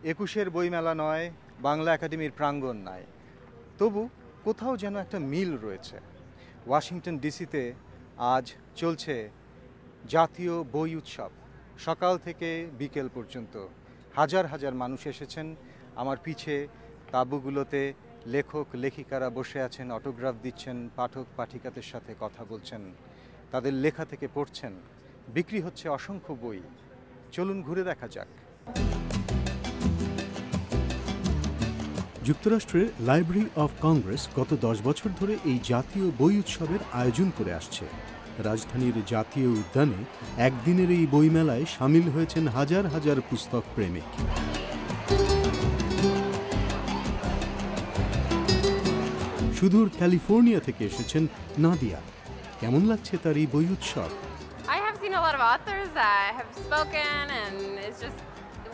একুশের বইমেলা নয়, বাংলা একাডেমির প্রাঙ্গণ নয়, তবু কোথাও যেন একটা মিল রয়েছে। ওয়াশিংটন ডিসিতে আজ চলছে জাতীয় বই উৎসব। সকাল থেকে বিকেল পর্যন্ত হাজার হাজার মানুষ এসেছেন। আমার পিছে তাঁবুগুলোতে লেখক লেখিকারা বসে আছেন, অটোগ্রাফ দিচ্ছেন, পাঠক পাঠিকাদের সাথে কথা বলছেন, তাদের লেখা থেকে পড়ছেন। বিক্রি হচ্ছে অসংখ্য বই। চলুন ঘুরে দেখা যাক। যুক্তরাষ্ট্রের লাইব্রেরি অফ কংগ্রেস গত 10 বছর ধরে এই জাতীয় বই উৎসবের আয়োজন করে আসছে। রাজধানীর জাতীয় উদ্যানে একদিনের এই বইমেলায় সামিল হয়েছেন হাজার হাজার পুস্তক প্রেমিক। সুদূর ক্যালিফোর্নিয়া থেকে এসেছেন নাদিয়া। কেমন লাগছে তার এই বই উৎসব? I have seen a lot of authors that have spoken, and it's just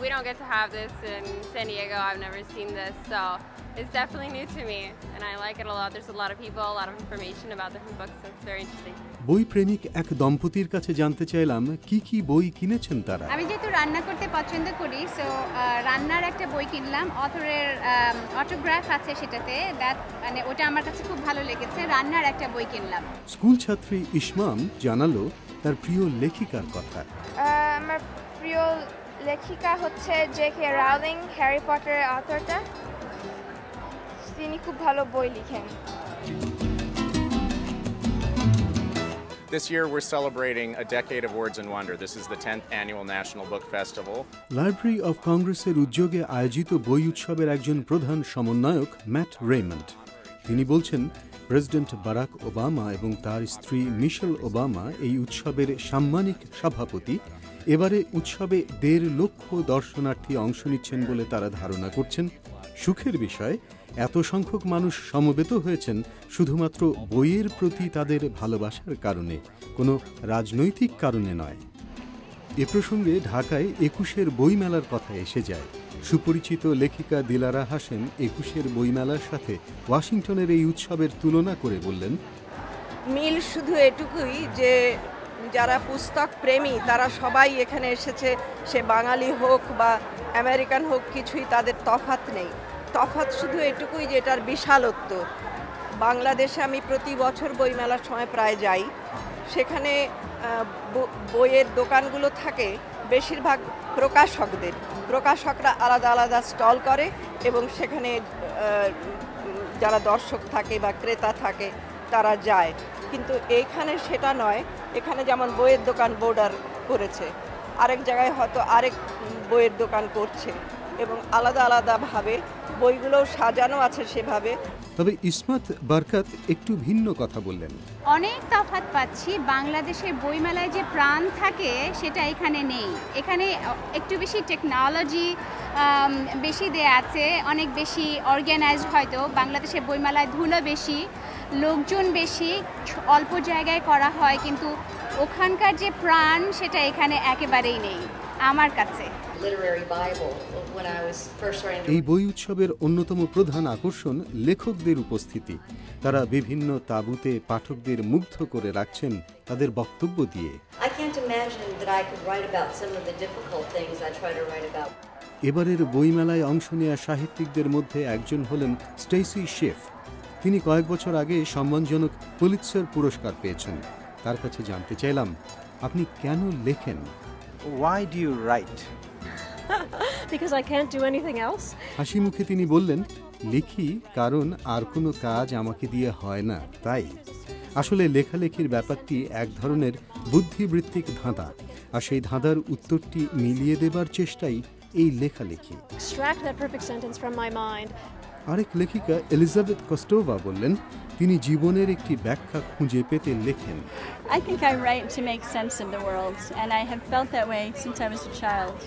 we don't get to have this in San Diego. I've never seen this, so it's definitely new to me, and I like it a lot. There's a lot of people, a lot of information about different books, so it's very interesting. বই প্রেমিক এক দম্পতির কাছে জানতে চাইলাম কি কি বই কিনেছেন তারা। আমি যেহেতু রান্না করতে পছন্দ করি, সো রান্নার একটা বই কিনলাম, অথরের অটোগ্রাফ আছে সেটাতে, মানে ওটা আমার কাছে খুব ভালো লেগেছে। রান্নার একটা বই কিনলাম। স্কুল ছাত্রী ইসমাম জানালো তার প্রিয় লেখিকার কথা। আমার প্রিয় লেখিকা হচ্ছে জে.কে. Rowling, Harry পটারের অথরটা। তিনি খুব ভালো বই লিখেন। This year we're celebrating a decade of words and wonder. This is the 10th annual National Book Festival. Library of কংগ্রেসের উদ্যোগে আয়োজিত বই উৎসবের একজন প্রধান সমন্বয়ক ম্যাট রেইমন্ড। তিনি বলছেন প্রেসিডেন্ট বারাক ওবামা এবং তার স্ত্রী মিশেল ওবামা এই উৎসবের সাম্মানিক সভাপতি। এবারে উৎসবে 1.5 লক্ষ দর্শনার্থী অংশ নিচ্ছেন বলে তারা ধারণা করছেন। সুখের বিষয়, এত সংখ্যক মানুষ সমবেত হয়েছেন শুধুমাত্র বইয়ের প্রতি তাদের ভালোবাসার কারণে, কোনো রাজনৈতিক কারণে নয়। এ প্রসঙ্গে ঢাকায় 21-এর বইমেলার কথা এসে যায়। সুপরিচিত লেখিকা দিলারা হাসেম 21-এর বইমেলার সাথে ওয়াশিংটনের এই উৎসবের তুলনা করে বললেন, মিল শুধু এটুকুই যে যারা পুস্তক প্রেমী তারা সবাই এখানে এসেছে, সে বাঙালি হোক বা আমেরিকান হোক, কিছুই তাদের তফাৎ নেই। তফাৎ শুধু এটুকুই যে এটার বিশালত্ব। বাংলাদেশে আমি প্রতি বছর বইমেলার সময় প্রায় যাই, সেখানে বইয়ের দোকানগুলো থাকে বেশিরভাগ প্রকাশকদের। প্রকাশকরা আলাদা আলাদা স্টল করে এবং সেখানে যারা দর্শক থাকে বা ক্রেতা থাকে তারা যায়, কিন্তু এইখানে সেটা নয়। এখানে যেমন বইয়ের দোকান বর্ডার করেছে, আরেক জায়গায় হয়তো আরেক বইয়ের দোকান করছে এবং আলাদা আলাদাভাবে বইগুলোও সাজানো আছে সেভাবে। তবে ইসমাত বারকাত একটু ভিন্ন কথা বললেন। অনেক তফাৎ পাচ্ছি। বাংলাদেশের বইমেলায় যে প্রাণ থাকে সেটা এখানে নেই। এখানে একটু বেশি টেকনোলজি বেশি দেয়া আছে, অনেক বেশি অর্গানাইজড। হয়তো বাংলাদেশের বইমেলায় ধুলো বেশি, লোকজন বেশি, অল্প জায়গায় করা হয়, কিন্তু ওখানকার যে প্রাণ সেটা এখানে একেবারেই নেই আমার কাছে। এই বই উৎসবের অন্যতম প্রধান আকর্ষণ লেখকদের উপস্থিতি। তারা বিভিন্ন তাঁবুতে পাঠকদের মুগ্ধ করে রাখছেন তাদের বক্তব্য দিয়ে। এবারের বইমেলায় অংশ নেওয়া সাহিত্যিকদের মধ্যে একজন হলেন স্টেসি শেফ। তিনি কয়েক বছর আগে সম্মানজনক পুলিৎজার পুরস্কার পেয়েছেন। তার কাছে জানতে চাইলাম, আপনি কেন লেখেন? Why do you write? Because I can't do anything else. হাসি মুখে তিনি বললেন, লিখি কারণ আর কোনো কাজ আমাকে দিয়ে হয় না, তাই। আসলে লেখালেখির ব্যাপারটি এক ধরনের বুদ্ধিবৃত্তিক ধাঁধা, আর সেই ধাঁধার উত্তরটি মিলিয়ে দেবার চেষ্টাই এই লেখালেখি। Extract that perfect sentence from my mind. আরেক লেখিকা এলিজাবেথ কস্টোভা বললেন, তিনি জীবনের একটি ব্যাখ্যা খুঁজে পেতে লেখেন। I think I write to make sense of the world, and I have felt that way since I was a child.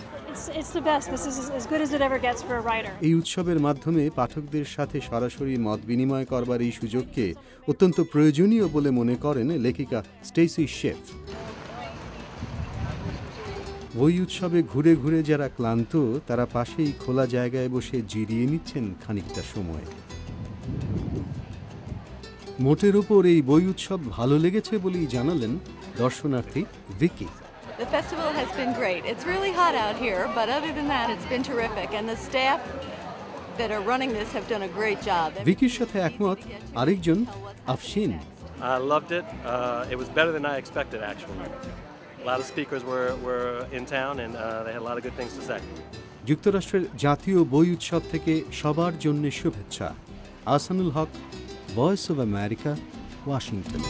It's the best. This is as good as it ever gets for a writer. এই উৎসবের মাধ্যমে পাঠকদের সাথে সরাসরি মত বিনিময় করবার এই সুযোগকে অত্যন্ত প্রয়োজনীয় বলে মনে করেন লেখিকা স্টেসি শেফ। বই উৎসবে ঘুরে ঘুরে যারা ক্লান্ত, তারা পাশেই খোলা জায়গায় বসে জিরিয়ে নিচ্ছেন খানিকটা সময়। মোটের ওপর এই বই উৎসব ভালো লেগেছে বলেই জানালেন দর্শনার্থী Vicky. The festival has been great. It's really hot out here, but other than that, it's been terrific. And the staff that are running this have done a great job. ভিকির সাথে একমত আরেকজন Afshin. I loved it. It was better than I expected, actually. A lot of speakers were in town, and they had a lot of good things to say. যুক্তরাষ্ট্রের জাতীয় বই উৎসব থেকে সবার জন্য শুভেচ্ছা। আহসানুল হক, ভয়েস অব আমেরিকা, ওয়াশিংটন।